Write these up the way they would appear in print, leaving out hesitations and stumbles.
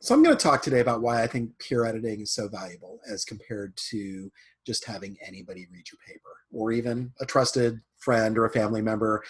So I'm going to talk today about why I think peer editing is so valuable as compared to just having anybody read your paper, or even a trusted friend or a family member,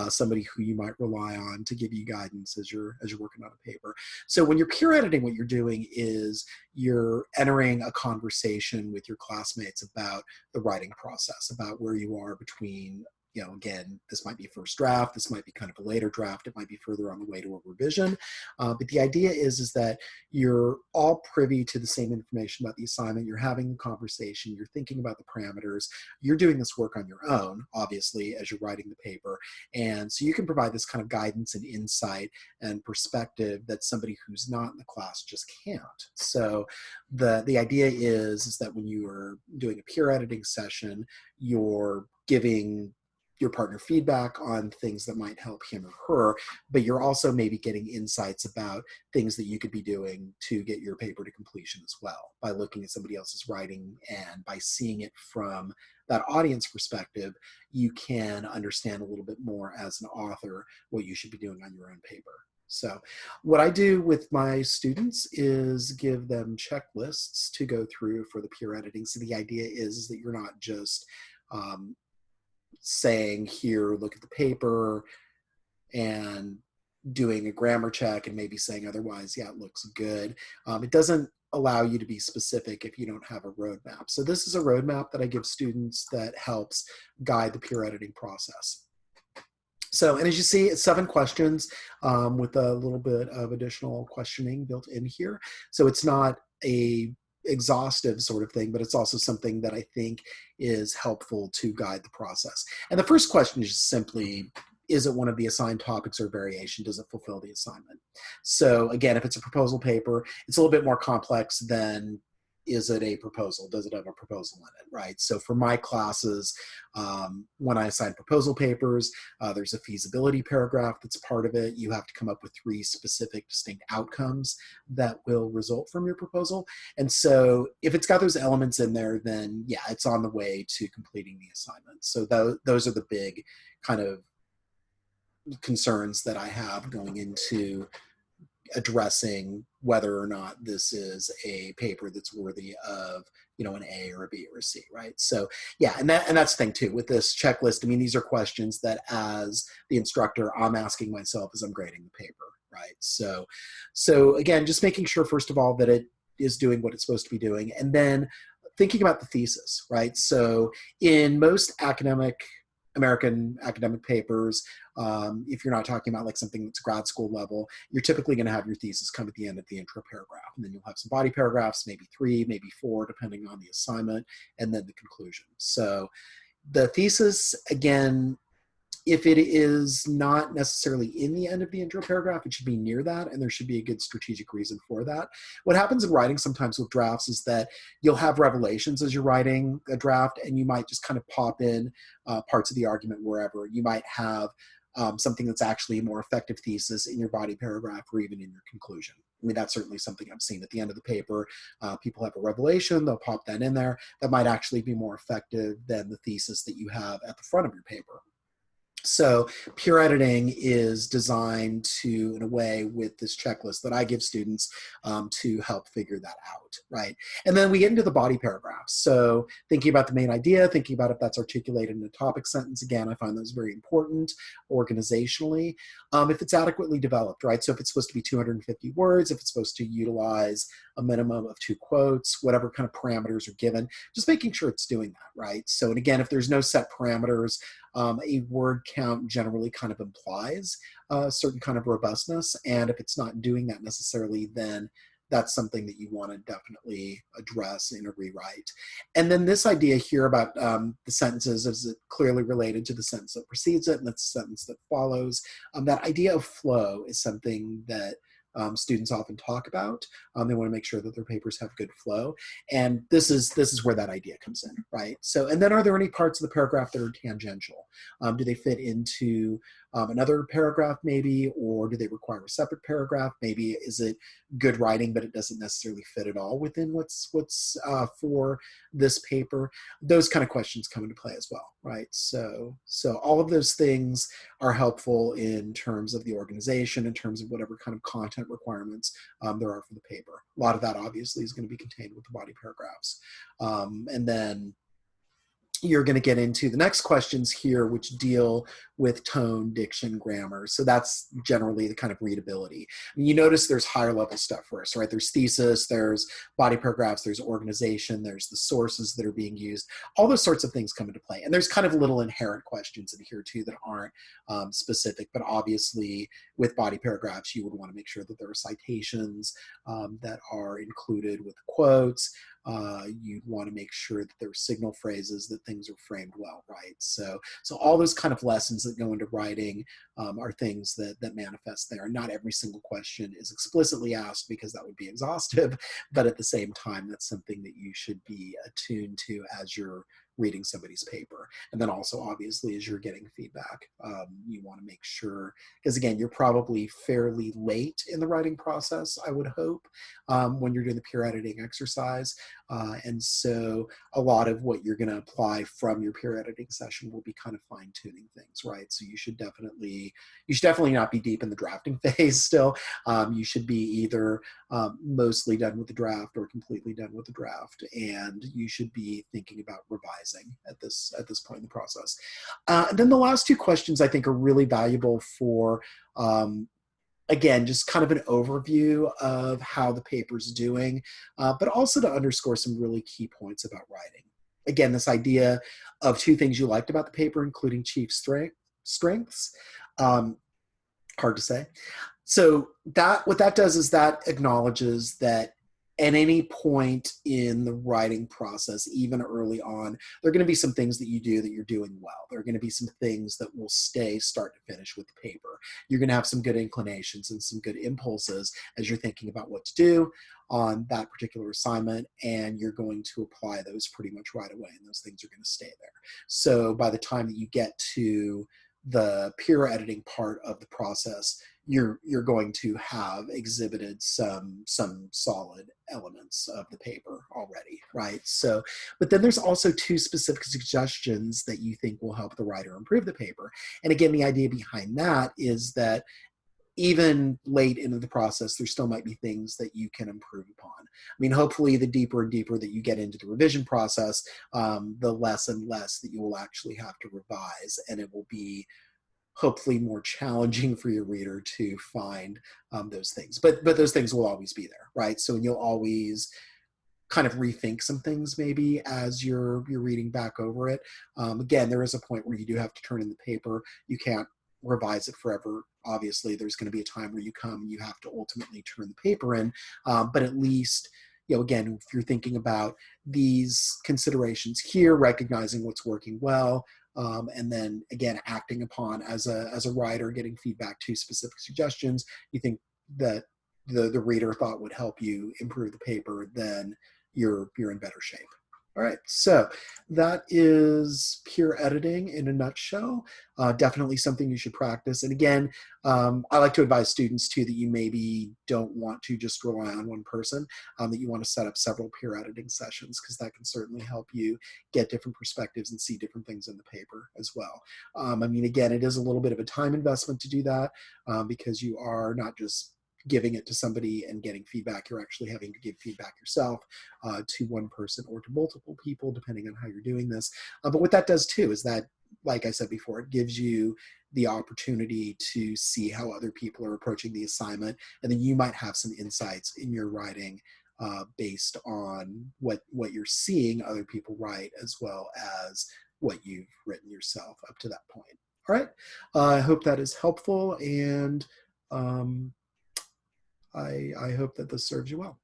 somebody who you might rely on to give you guidance as you're working on a paper. So when you're peer editing, what you're doing is you're entering a conversation with your classmates about the writing process, about where you are between, again, this might be first draft, this might be kind of a later draft, it might be further on the way to a revision. But the idea is that you're all privy to the same information about the assignment. You're having a conversation. You're thinking about the parameters. You're doing this work on your own, obviously, as you're writing the paper. And so you can provide this kind of guidance and insight and perspective that somebody who's not in the class just can't. So the idea is that when you are doing a peer editing session, you're giving your partner feedback on things that might help him or her, but you're also maybe getting insights about things that you could be doing to get your paper to completion as well, by looking at somebody else's writing and by seeing it from that audience perspective. You can understand a little bit more as an author what you should be doing on your own paper. So what I do with my students is give them checklists to go through for the peer editing. So the idea is that you're not just saying, here, look at the paper, and doing a grammar check and maybe saying otherwise, yeah, it looks good. It doesn't allow you to be specific if you don't have a roadmap. So this is a roadmap that I give students that helps guide the peer editing process. So, and as you see, it's 7 questions with a little bit of additional questioning built in here. So it's not a exhaustive sort of thing, but it's also something that I think is helpful to guide the process. And the first question is simply, is it one of the assigned topics or variation? Does it fulfill the assignment? So again, if it's a proposal paper, it's a little bit more complex than, is it a proposal? Does it have a proposal in it, right? So for my classes, when I assign proposal papers, there's a feasibility paragraph that's part of it. You have to come up with 3 specific distinct outcomes that will result from your proposal. And so if it's got those elements in there, then yeah, it's on the way to completing the assignment. So those are the big kind of concerns that I have going into addressing whether or not this is a paper that's worthy of, an A or a B or a C, right? So yeah, and that's the thing too with this checklist. I mean, these are questions that as the instructor, I'm asking myself as I'm grading the paper, right? So again, just making sure first of all that it is doing what it's supposed to be doing, and then thinking about the thesis, right? So in most American academic papers, if you're not talking about like something that's grad school level, you're typically going to have your thesis come at the end of the intro paragraph. And then you'll have some body paragraphs, maybe 3, maybe 4, depending on the assignment, and then the conclusion. So the thesis, again, if it is not necessarily in the end of the intro paragraph, it should be near that, and there should be a good strategic reason for that. What happens in writing sometimes with drafts is that you'll have revelations as you're writing a draft, and you might just kind of pop in parts of the argument wherever. You might have something that's actually a more effective thesis in your body paragraph or even in your conclusion. I mean, that's certainly something I've seen at the end of the paper. People have a revelation, they'll pop that in there. That might actually be more effective than the thesis that you have at the front of your paper. So peer editing is designed to, in a way, with this checklist that I give students to help figure that out, right? And then we get into the body paragraphs. So thinking about the main idea, thinking about if that's articulated in a topic sentence. Again, I find those very important organizationally. If it's adequately developed, right? So if it's supposed to be 250 words, if it's supposed to utilize a minimum of 2 quotes, whatever kind of parameters are given, just making sure it's doing that, right? So, and again, if there's no set parameters, a word count generally kind of implies a certain kind of robustness. And if it's not doing that necessarily, then that's something that you want to definitely address in a rewrite. And then this idea here about the sentences, is it clearly related to the sentence that precedes it and the sentence that follows? That idea of flow is something that students often talk about. They want to make sure that their papers have good flow. And this is where that idea comes in, right? So, and then are there any parts of the paragraph that are tangential? Do they fit into another paragraph maybe, or do they require a separate paragraph? Maybe is it good writing, but it doesn't necessarily fit at all within what's for this paper? Those kind of questions come into play as well, right? So all of those things are helpful in terms of the organization, in terms of whatever kind of content requirements there are for the paper. A lot of that obviously is going to be contained with the body paragraphs. And then you're going to get into the next questions here, which deal with tone, diction, grammar. So that's generally the kind of readability. And you notice there's higher level stuff first, right? There's thesis, there's body paragraphs, there's organization, there's the sources that are being used. All those sorts of things come into play. And there's kind of little inherent questions in here too that aren't specific, but obviously with body paragraphs, you would want to make sure that there are citations that are included with quotes. You'd want to make sure that there are signal phrases, that things are framed well, right? So all those kind of lessons that go into writing are things that manifest there. Not every single question is explicitly asked because that would be exhaustive, but at the same time, that's something that you should be attuned to as you're reading somebody's paper. And then also, obviously, as you're getting feedback, you want to make sure, because again, you're probably fairly late in the writing process, I would hope, when you're doing the peer editing exercise. And so a lot of what you're going to apply from your peer editing session will be kind of fine tuning things, right? So you should definitely not be deep in the drafting phase still. You should be either mostly done with the draft or completely done with the draft. And you should be thinking about revising at this point in the process. And then the last two questions I think are really valuable for again, just kind of an overview of how the paper's doing, but also to underscore some really key points about writing. Again, this idea of two things you liked about the paper, including chief strengths. Hard to say. So what that does is that acknowledges that at any point in the writing process, even early on, there are going to be some things that you do that you're doing well. There are going to be some things that will stay start to finish with the paper. You're going to have some good inclinations and some good impulses as you're thinking about what to do on that particular assignment, and you're going to apply those pretty much right away, and those things are going to stay there. So by the time that you get to the peer editing part of the process, you're going to have exhibited some solid elements of the paper already, right? So, but then there's also two specific suggestions that you think will help the writer improve the paper. And again, the idea behind that is that even late into the process, there still might be things that you can improve upon. I mean, hopefully the deeper and deeper that you get into the revision process, the less and less that you will actually have to revise, and it will be hopefully more challenging for your reader to find those things. But those things will always be there, right? So you'll always kind of rethink some things maybe as you're reading back over it. Again, there is a point where you do have to turn in the paper. You can't revise it forever. Obviously, there's going to be a time where you have to ultimately turn the paper in, but at least, again, if you're thinking about these considerations here, recognizing what's working well, and then again, acting upon as a writer, getting feedback to specific suggestions you think that the reader thought would help you improve the paper, then you're in better shape. All right, so that is peer editing in a nutshell. Definitely something you should practice. And again, I like to advise students too that you maybe don't want to just rely on one person, that you want to set up several peer editing sessions, because that can certainly help you get different perspectives and see different things in the paper as well. I mean, again, it is a little bit of a time investment to do that, because you are not just giving it to somebody and getting feedback. You're actually having to give feedback yourself to one person or to multiple people, depending on how you're doing this. But what that does too is that, like I said before, it gives you the opportunity to see how other people are approaching the assignment, and then you might have some insights in your writing based on what you're seeing other people write, as well as what you've written yourself up to that point. All right, I hope that is helpful, and I hope that this serves you well.